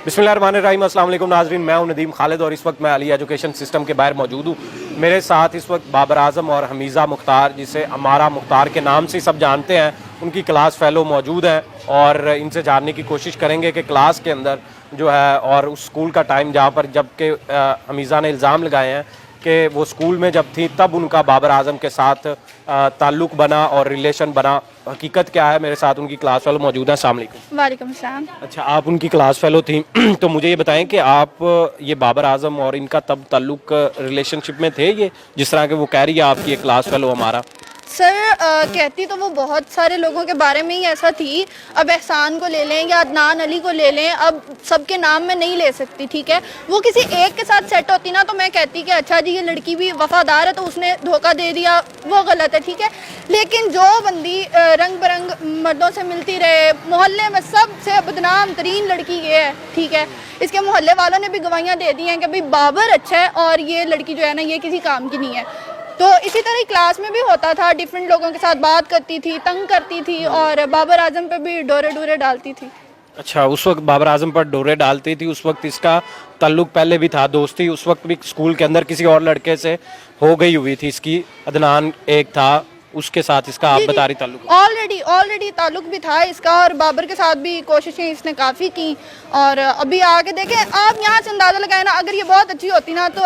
बिस्मिल्लाहिर्रहमानिर्रहीम, अस्सलाम वालेकुम नाज़रीन। मैं हूं नदीम खालिद और इस वक्त मैं अली एजुकेशन सिस्टम के बाहर मौजूद हूं। मेरे साथ इस वक्त बाबर आज़म और हमीज़ा मुख्तार, जिसे अमारा मुख्तार के नाम से सब जानते हैं, उनकी क्लास फ़ेलो मौजूद हैं और इनसे जानने की कोशिश करेंगे कि क्लास के अंदर जो है और उस स्कूल का टाइम जहाँ पर जबकि हमीज़ा ने इल्ज़ाम लगाए हैं कि वो स्कूल में जब थी तब उनका बाबर आज़म के साथ ताल्लुक़ बना और रिलेशन बना, हकीकत क्या है। मेरे साथ उनकी क्लास फेलो मौजूद है। अस्सलाम वालेकुम। वालेकुम अस्सलाम। अच्छा, आप उनकी क्लास फेलो थी तो मुझे ये बताएं कि आप ये बाबर आज़म और इनका तब ताल्लुक़ रिलेशनशिप में थे, ये जिस तरह के वो कह रही है आपकी ये क्लास फेलो हमारा? सर कहती तो वो बहुत सारे लोगों के बारे में ही ऐसा थी। अब एहसान को ले लें या अदनान अली को ले लें, अब सबके नाम में नहीं ले सकती, ठीक है। वो किसी एक के साथ सेट होती ना तो मैं कहती कि अच्छा जी ये लड़की भी वफादार है तो उसने धोखा दे दिया, वो गलत है, ठीक है। लेकिन जो बंदी रंग बिरंग मर्दों से मिलती रहे, मोहल्ले में सबसे बदनाम तरीन लड़की ये है, ठीक है। इसके मोहल्ले वालों ने भी गवाहियाँ दे दी हैं कि भाई बाबर अच्छा है और ये लड़की जो है ना ये किसी काम की नहीं है। तो इसी तरह क्लास में भी होता था, डिफरेंट लोगों के साथ बात करती थी, तंग करती थी और बाबर आजम पे भी डोरे डोरे डालती थी। अच्छा, उस वक्त बाबर आजम पर डोरे डालती थी, उस वक्त इसका ताल्लुक पहले भी था, दोस्ती उस वक्त भी स्कूल के अंदर किसी और लड़के से हो गई हुई थी इसकी, अदनान एक था उसके साथ इसका, आप बता रही ताल्लुक? ऑलरेडी ताल्लुक भी था इसका और बाबर के साथ भी कोशिशें इसने काफ़ी की। और अभी आगे देखें आप, यहाँ से अंदाज़ा लगाए ना, अगर ये बहुत अच्छी होती ना तो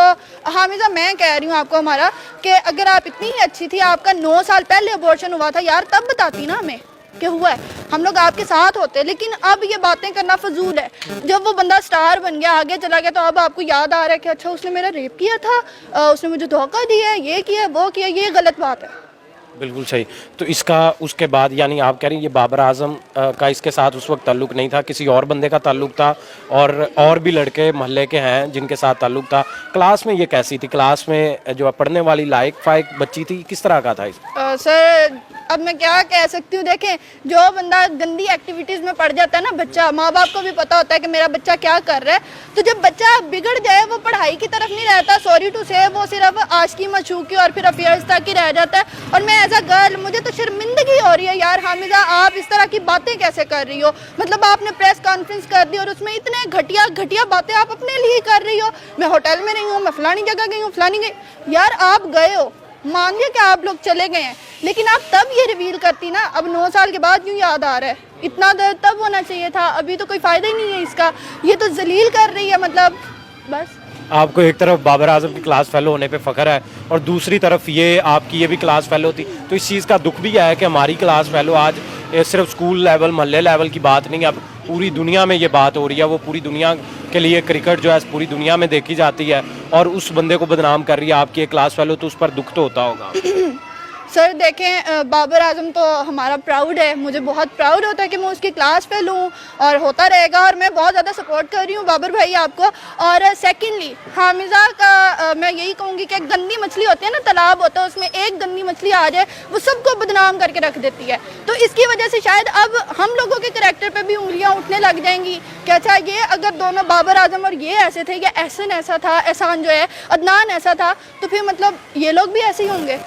हामिज़ा, मैं कह रही हूँ आपको हमारा कि अगर आप इतनी ही अच्छी थी, आपका 9 साल पहले अबॉर्शन हुआ था यार, तब बताती ना हमें कि हुआ है, हम लोग आपके साथ होते। लेकिन अब ये बातें करना फजूल है। जब वो बंदा स्टार बन गया, आगे चला गया, तो अब आपको याद आ रहा है कि अच्छा उसने मेरा रेप किया था, उसने मुझे धोखा दिया, ये किया वो किया, ये गलत बात है। बिल्कुल सही। तो इसका उसके बाद यानी आप कह रही हैं ये बाबर आज़म का इसके साथ उस वक्त ताल्लुक़ नहीं था, किसी और बंदे का ताल्लुक़ था और भी लड़के मोहल्ले के हैं जिनके साथ ताल्लुक़ था। क्लास में ये कैसी थी? क्लास में जो पढ़ने वाली लायक फायक बच्ची थी, किस तरह का था इस? सर अब मैं क्या कह सकती हूँ, देखें जो बंदा गंदी एक्टिविटीज़ में पड़ जाता है ना बच्चा, माँ बाप को भी पता होता है कि मेरा बच्चा क्या कर रहा है, तो जब बच्चा बिगड़ जाए वो पढ़ाई की तरफ नहीं रहता, सॉरी टू से वो सिर्फ आशिकी मशूकी और फिर अफेयर्स तक ही रह जाता है। और मैं एज अ गर्ल, मुझे तो शर्मिंदगी हो रही है यार हामिज़ा, आप इस तरह की बातें कैसे कर रही हो? मतलब आपने प्रेस कॉन्फ्रेंस कर दी और उसमें इतने घटिया बातें आप अपने लिए कर रही हो। मैं होटल में नहीं हूँ, मैं फलानी जगह गई हूँ, फलानी गई। यार आप गए हो, मान लिया कि आप लोग चले गए हैं, लेकिन आप तब ये रिवील करती ना। अब 9 साल के बाद क्यों याद आ रहा है? इतना दर्द तब होना चाहिए था, अभी तो कोई फ़ायदा ही नहीं है इसका। ये तो जलील कर रही है, मतलब बस। आपको एक तरफ बाबर आज़म की क्लास फेलो होने पे फ़ख्र है और दूसरी तरफ ये आपकी ये भी क्लास फेलो थी, तो इस चीज़ का दुख भी है कि हमारी क्लास फेलो आज सिर्फ स्कूल लेवल मोहल्ले लेवल की बात नहीं है, अब पूरी दुनिया में ये बात हो रही है। वो पूरी दुनिया के लिए क्रिकेट जो है पूरी दुनिया में देखी जाती है और उस बंदे को बदनाम कर रही है आपकी एक क्लास फेलो, तो उस पर दुख तो होता होगा। सर देखें, बाबर आजम तो हमारा प्राउड है, मुझे बहुत प्राउड होता है कि मैं उसकी क्लास फेलो हूँ और होता रहेगा, और मैं बहुत ज़्यादा सपोर्ट कर रही हूँ बाबर भाई आपको। और सेकंडली हामिज़ा का मैं यही कहूँगी कि गंदी मछली होती है ना, तालाब होता है, उसमें एक गंदी मछली आ जाए वो सबको बदनाम करके रख देती है। तो इसकी वजह से शायद अब हम लोगों के करैक्टर पर भी उंगलियाँ उठने लग जाएंगी कि अच्छा ये अगर दोनों बाबर आजम और ये ऐसे थे, या एहसन ऐसा था, एहसान जो है अदनान ऐसा था, तो फिर मतलब ये लोग भी ऐसे ही होंगे।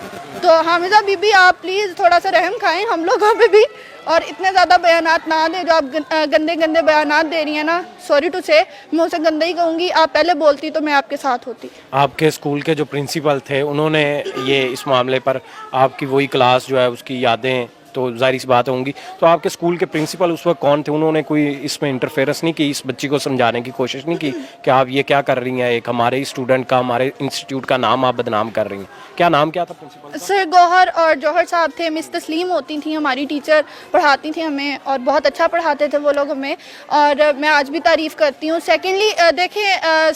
तो हामिज़ा बीबी आप प्लीज़ थोड़ा सा रहम खाएं हम लोगों पे भी, और इतने ज़्यादा बयानात ना दें। जो आप गंदे बयानात दे रही हैं ना, सॉरी टू से, मैं उसे गंदा ही कहूँगी। आप पहले बोलती तो मैं आपके साथ होती। आपके स्कूल के जो प्रिंसिपल थे उन्होंने ये इस मामले पर आपकी वही क्लास जो है उसकी यादें तो जाहिर सी बात होंगी, तो आपके स्कूल के प्रिंसिपल उस वक्त कौन थे? उन्होंने कोई इसमें इंटरफेरेंस नहीं की, इस बच्ची को समझाने की कोशिश नहीं की कि आप ये क्या कर रही हैं, एक हमारे ही स्टूडेंट का, हमारे इंस्टीट्यूट का नाम आप बदनाम कर रही हैं? क्या नाम क्या था प्रिंसिपल? सर गौहर और जौहर साहब थे, मिस तस्लीम होती थी हमारी टीचर, पढ़ाती थी हमें और बहुत अच्छा पढ़ाते थे वो लोग हमें, और मैं आज भी तारीफ़ करती हूँ। सेकेंडली देखें,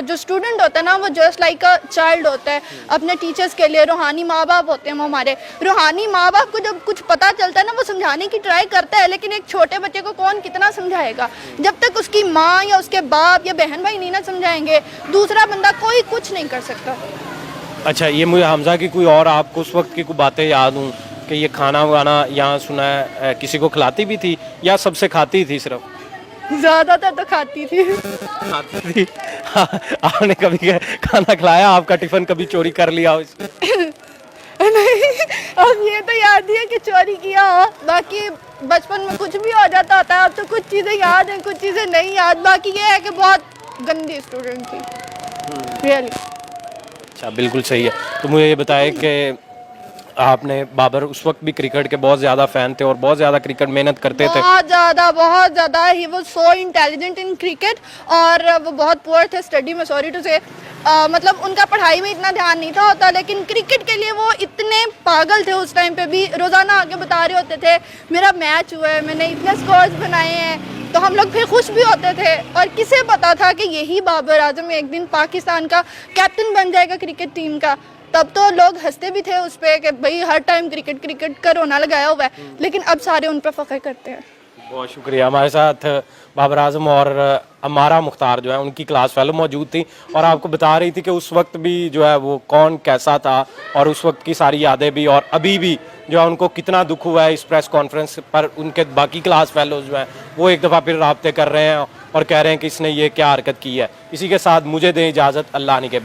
जो स्टूडेंट होता है ना वो जस्ट लाइक अ चाइल्ड होता है अपने टीचर्स के लिए। रूहानी माँ बाप होते हैं वो हमारे। रूहानी माँ बाप को जब कुछ पता चलता है ना वो समझाने की ट्राई करता है, लेकिन एक छोटे बच्चे को कौन कितना समझाएगा? जब तक उसकी माँ या उसके बाप या बहन भाई नहीं ना समझाएंगे, दूसरा बंदा कोई कुछ नहीं कर सकता। अच्छा, ये मुझे हमजा की कोई और आपको उस वक्त की कोई बातें याद हूँ कि ये खाना वाना यहाँ सुना है किसी को खिलाती भी थी या सबसे खाती थी? सिर्फ ज़्यादातर तो खाती थी। खाती थी। आपने कभी खाना खिलाया? आपका टिफिन कभी चोरी कर लिया हो इसमें? नहीं, अब ये तो याद ही है कि चोरी किया हो, बाकी बचपन में कुछ भी हो जाता था, अब तो कुछ चीज़ें याद हैं, कुछ चीज़ें नहीं याद। बाकी ये है कि बहुत गंदी स्टूडेंट थी रियली। अच्छा, बिल्कुल सही है। तो मुझे ये बताएं कि आपने बाबर उस वक्त भी क्रिकेट के बहुत ज़्यादा फ़ैन थे और बहुत ज़्यादा क्रिकेट मेहनत करते थे। बहुत ज़्यादा। He was so intelligent in cricket, और वो बहुत पुअर थे स्टडी में, सॉरी टू से। मतलब उनका पढ़ाई में इतना ध्यान नहीं था होता, लेकिन क्रिकेट के लिए वो इतने पागल थे। उस टाइम पे भी रोज़ाना आके बता रहे होते थे मेरा मैच हुआ है, मैंने इतने स्कोर्स बनाए हैं। तो हम लोग फिर खुश भी होते थे, और किसे पता था कि यही बाबर आजम एक दिन पाकिस्तान का कैप्टन बन जाएगा क्रिकेट टीम का। तब तो लोग हंसते भी थे उस पर कि भाई हर टाइम क्रिकेट क्रिकेट का रोना लगाया हुआ है, लेकिन अब सारे उन पर फख्र करते हैं। बहुत शुक्रिया। हमारे साथ बाबर आजम और अमारा मुख्तार जो है उनकी क्लास फेलो मौजूद थी, और आपको बता रही थी कि उस वक्त भी जो है वो कौन कैसा था, और उस वक्त की सारी यादें भी, और अभी भी जो है उनको कितना दुख हुआ है इस प्रेस कॉन्फ्रेंस पर। उनके बाकी क्लास फेलोज जो हैं वो एक दफ़ा फिर राब्ते कर रहे हैं और कह रहे हैं कि इसने ये क्या हरकत की है। इसी के साथ मुझे दें इजाज़त, अल्लाह ने के।